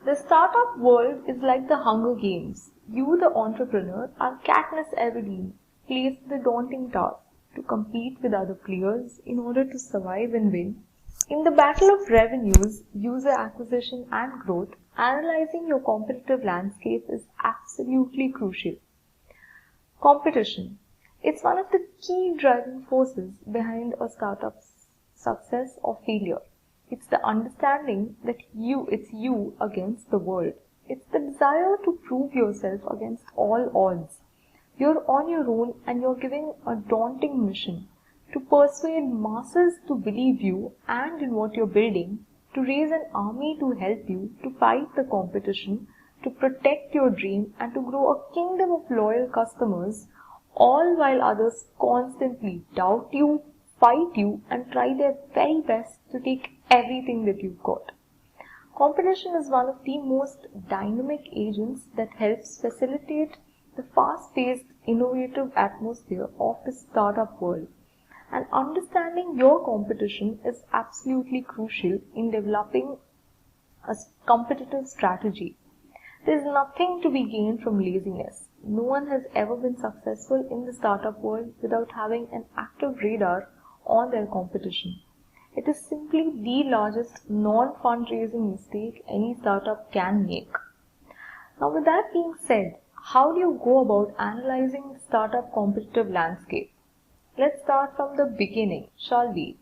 The startup world is like the Hunger Games. You, the entrepreneur, are Katniss Everdeen, placed with the daunting task to compete with other players in order to survive and win. In the battle of revenues, user acquisition and growth, analyzing your competitive landscape is absolutely crucial. Competition. It's one of the key driving forces behind a startup's success or failure. It's the understanding that it's you against the world. It's the desire to prove yourself against all odds. You're on your own and you're given a daunting mission to persuade masses to believe you and in what you're building, to raise an army to help you, to fight the competition, to protect your dream and to grow a kingdom of loyal customers, all while others constantly doubt you, fight you and try their very best to take everything that you've got. Competition is one of the most dynamic agents that helps facilitate the fast-paced, innovative atmosphere of the startup world. And understanding your competition is absolutely crucial in developing a competitive strategy. There is nothing to be gained from laziness. No one has ever been successful in the startup world without having an active radar on their competition. It is simply the largest non-fundraising mistake any startup can make. Now, with that being said, how do you go about analyzing the startup competitive landscape? Let's start from the beginning, shall we?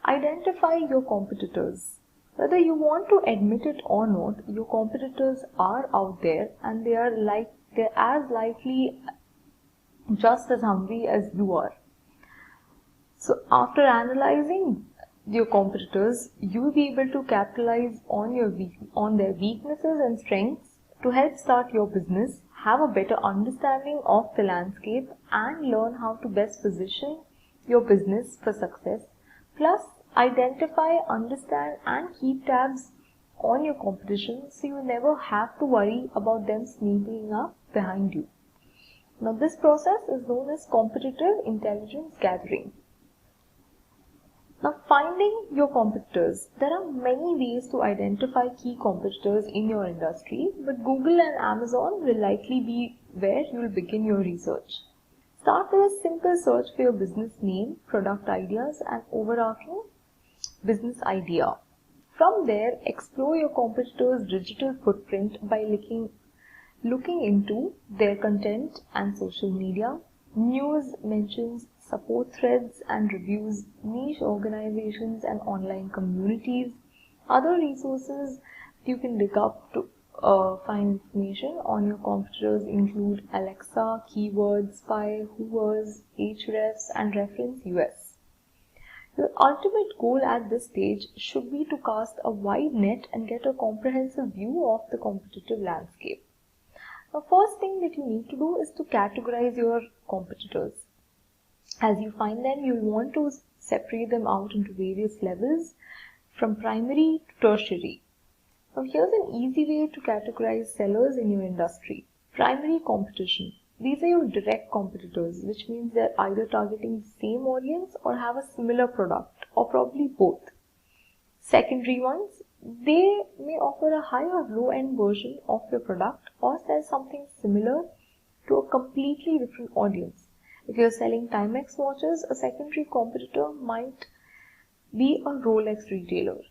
Identify your competitors. Whether you want to admit it or not, your competitors are out there and they're as likely just as hungry as you are. So after analyzing your competitors, you'll be able to capitalize on their weaknesses and strengths to help start your business, have a better understanding of the landscape and learn how to best position your business for success. Plus, identify, understand and keep tabs on your competition so you never have to worry about them sneaking up behind you. Now, this process is known as competitive intelligence gathering. Now, finding your competitors. There are many ways to identify key competitors in your industry, but Google and Amazon will likely be where you will begin your research. Start with a simple search for your business name, product ideas, and overarching business idea. From there, explore your competitors' digital footprint by looking into their content and social media, news mentions, support threads and reviews, niche organizations and online communities. Other resources you can dig up to find information on your competitors include Alexa, Keyword Spy, Hoovers, Ahrefs, and Reference US. Your ultimate goal at this stage should be to cast a wide net and get a comprehensive view of the competitive landscape. The first thing that you need to do is to categorize your competitors. As you find them, you'll want to separate them out into various levels from primary to tertiary. Now, here's an easy way to categorize sellers in your industry. Primary competition. These are your direct competitors, which means they're either targeting the same audience or have a similar product, or probably both. Secondary ones, they may offer a high or low-end version of your product or sell something similar to a completely different audience. If you're selling Timex watches, a secondary competitor might be a Rolex retailer.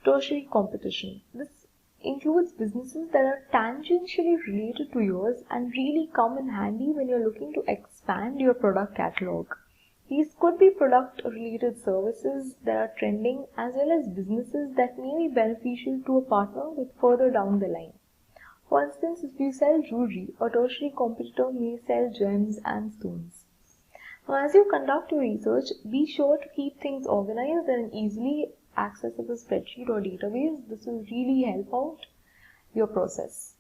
Tertiary competition. This includes businesses that are tangentially related to yours and really come in handy when you're looking to expand your product catalog. These could be product-related services that are trending as well as businesses that may be beneficial to a partner with further down the line. For instance, if you sell jewelry, a tertiary competitor may sell gems and stones. Now, as you conduct your research, be sure to keep things organized in an easily accessible spreadsheet or database. This will really help out your process.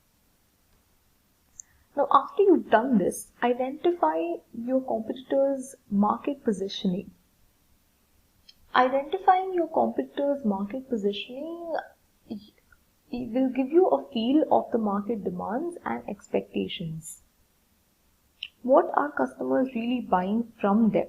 Now, after you've done this, identify your competitors' market positioning. Identifying your competitors' market positioning will give you a feel of the market demands and expectations. What are customers really buying from them?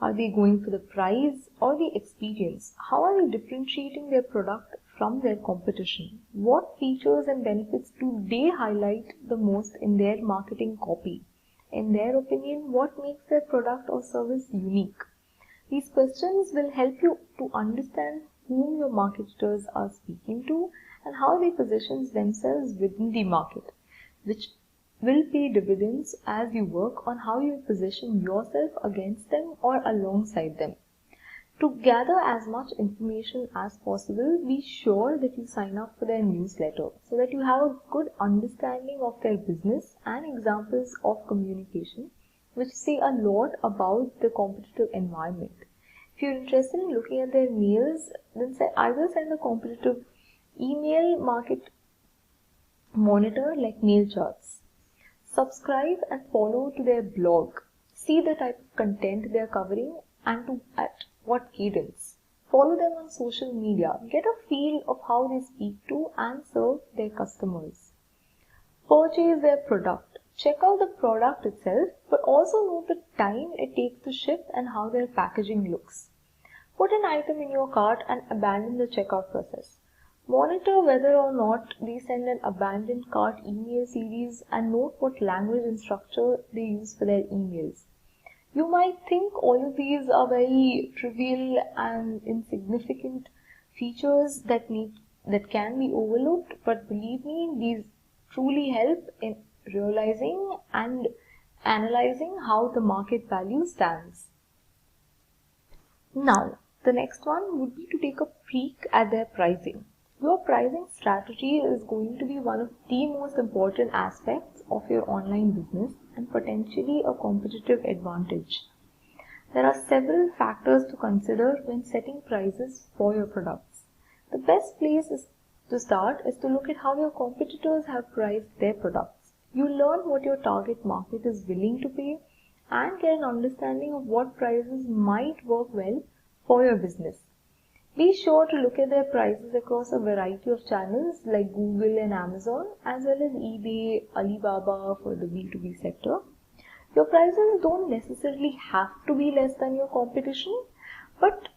Are they going for the price or the experience? How are they differentiating their product from their competition? What features and benefits do they highlight the most in their marketing copy? In their opinion, what makes their product or service unique? These questions will help you to understand whom your marketers are speaking to and how they position themselves within the market, which will pay dividends as you work on how you position yourself against them or alongside them. To gather as much information as possible, be sure that you sign up for their newsletter so that you have a good understanding of their business and examples of communication which say a lot about the competitive environment. If you're interested in looking at their mails, then either send a competitive email market monitor like mail charts. Subscribe and follow to their blog. See the type of content they are covering and at what cadence. Follow them on social media. Get a feel of how they speak to and serve their customers. Purchase their product. Check out the product itself, but also note the time it takes to ship and how their packaging looks. Put an item in your cart and abandon the checkout process. Monitor whether or not they send an abandoned cart email series and note what language and structure they use for their emails. You might think all of these are very trivial and insignificant features that can be overlooked, but believe me, these truly help in realizing and analyzing how the market value stands. Now, the next one would be to take a peek at their pricing. Your pricing strategy is going to be one of the most important aspects of your online business and potentially a competitive advantage. There are several factors to consider when setting prices for your products. The best place to start is to look at how your competitors have priced their products. You learn what your target market is willing to pay and get an understanding of what prices might work well for your business. Be sure to look at their prices across a variety of channels like Google and Amazon, as well as eBay, Alibaba for the B2B sector. Your prices don't necessarily have to be less than your competition, but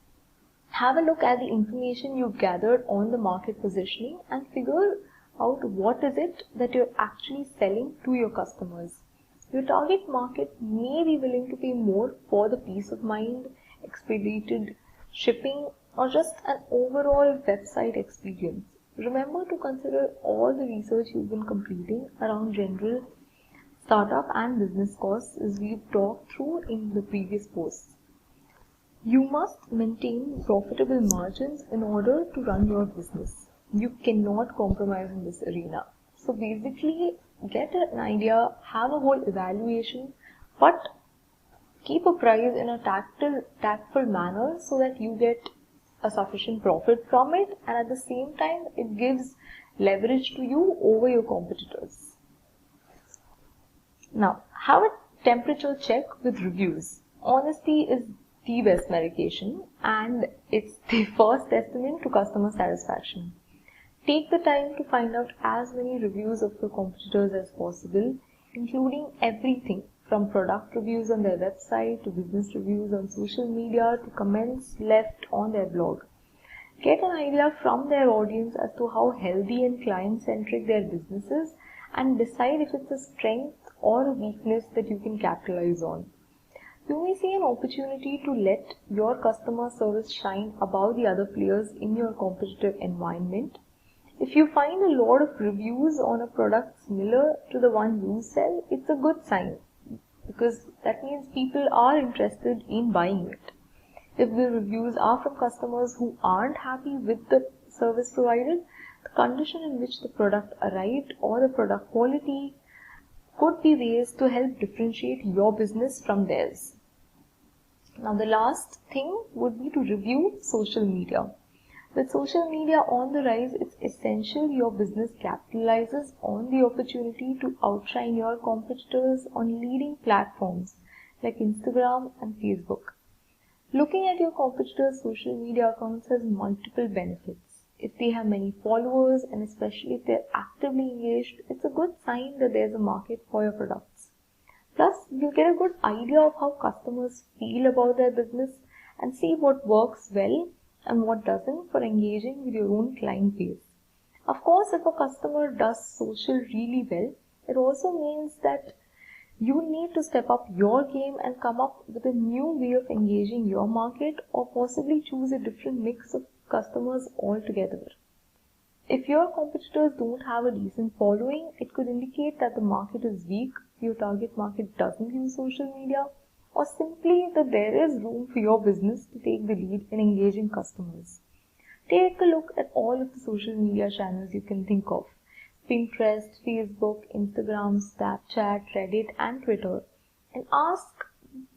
have a look at the information you've gathered on the market positioning and figure out what is it that you're actually selling to your customers. Your target market may be willing to pay more for the peace of mind, expedited shipping, or just an overall website experience. Remember to consider all the research you've been completing around general startup and business costs as we've talked through in the previous posts. You must maintain profitable margins in order to run your business. You cannot compromise in this arena. So basically, get an idea, have a whole evaluation, but keep a price in a tactful manner so that you get a sufficient profit from it, and at the same time it gives leverage to you over your competitors. Now, have a temperature check with reviews. Honesty is the best medication and it's the first testament to customer satisfaction. Take the time to find out as many reviews of your competitors as possible, including everything from product reviews on their website to business reviews on social media to comments left on their blog. Get an idea from their audience as to how healthy and client-centric their business is and decide if it's a strength or a weakness that you can capitalize on. You may see an opportunity to let your customer service shine above the other players in your competitive environment. If you find a lot of reviews on a product similar to the one you sell, it's a good sign because that means people are interested in buying it. If the reviews are from customers who aren't happy with the service provided, the condition in which the product arrived or the product quality could be ways to help differentiate your business from theirs. Now the last thing would be to review social media. With social media on the rise, it's essential your business capitalizes on the opportunity to outshine your competitors on leading platforms like Instagram and Facebook. Looking at your competitors' social media accounts has multiple benefits. If they have many followers and especially if they're actively engaged, it's a good sign that there's a market for your products. Plus, you'll get a good idea of how customers feel about their business and see what works well and what doesn't for engaging with your own client base. Of course, if a customer does social really well, it also means that you need to step up your game and come up with a new way of engaging your market, or possibly choose a different mix of customers altogether. If your competitors don't have a decent following, it could indicate that the market is weak, your target market doesn't use social media, or simply that there is room for your business to take the lead in engaging customers. Take a look at all of the social media channels you can think of: Pinterest, Facebook, Instagram, Snapchat, Reddit, and Twitter, and ask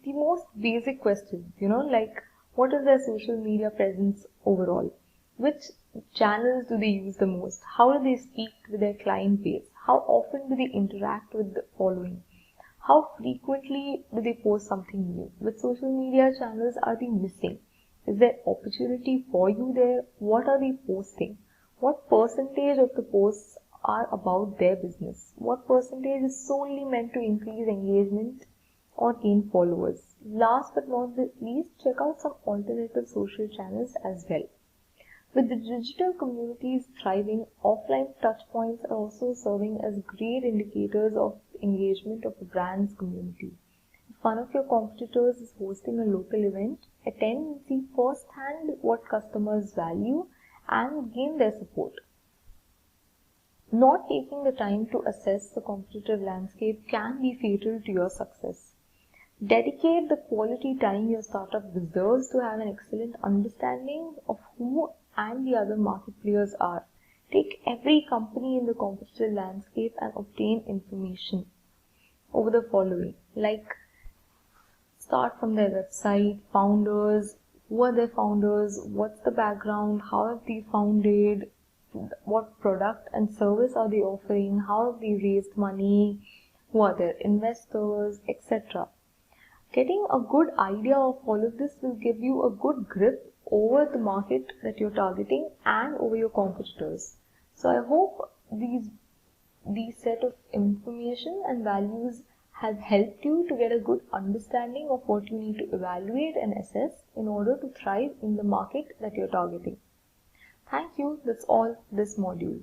the most basic questions, like what is their social media presence overall? Which channels do they use the most? How do they speak with their client base? How often do they interact with the following? How frequently do they post something new? Which social media channels are they missing? Is there opportunity for you there? What are they posting? What percentage of the posts are about their business? What percentage is solely meant to increase engagement or gain followers? Last but not the least, check out some alternative social channels as well. With the digital communities thriving, offline touchpoints are also serving as great indicators of engagement of a brand's community. If one of your competitors is hosting a local event, attend and see firsthand what customers value and gain their support. Not taking the time to assess the competitive landscape can be fatal to your success. Dedicate the quality time your startup deserves to have an excellent understanding of who and the other market players are. Take every company in the competitive landscape and obtain information over the following, like start from their website, founders, who are their founders, what's the background, how have they founded, what product and service are they offering, how have they raised money, who are their investors, etc. Getting a good idea of all of this will give you a good grip over the market that you're targeting and over your competitors. So I hope these set of information and values have helped you to get a good understanding of what you need to evaluate and assess in order to thrive in the market that you're targeting. Thank you. That's all for this module.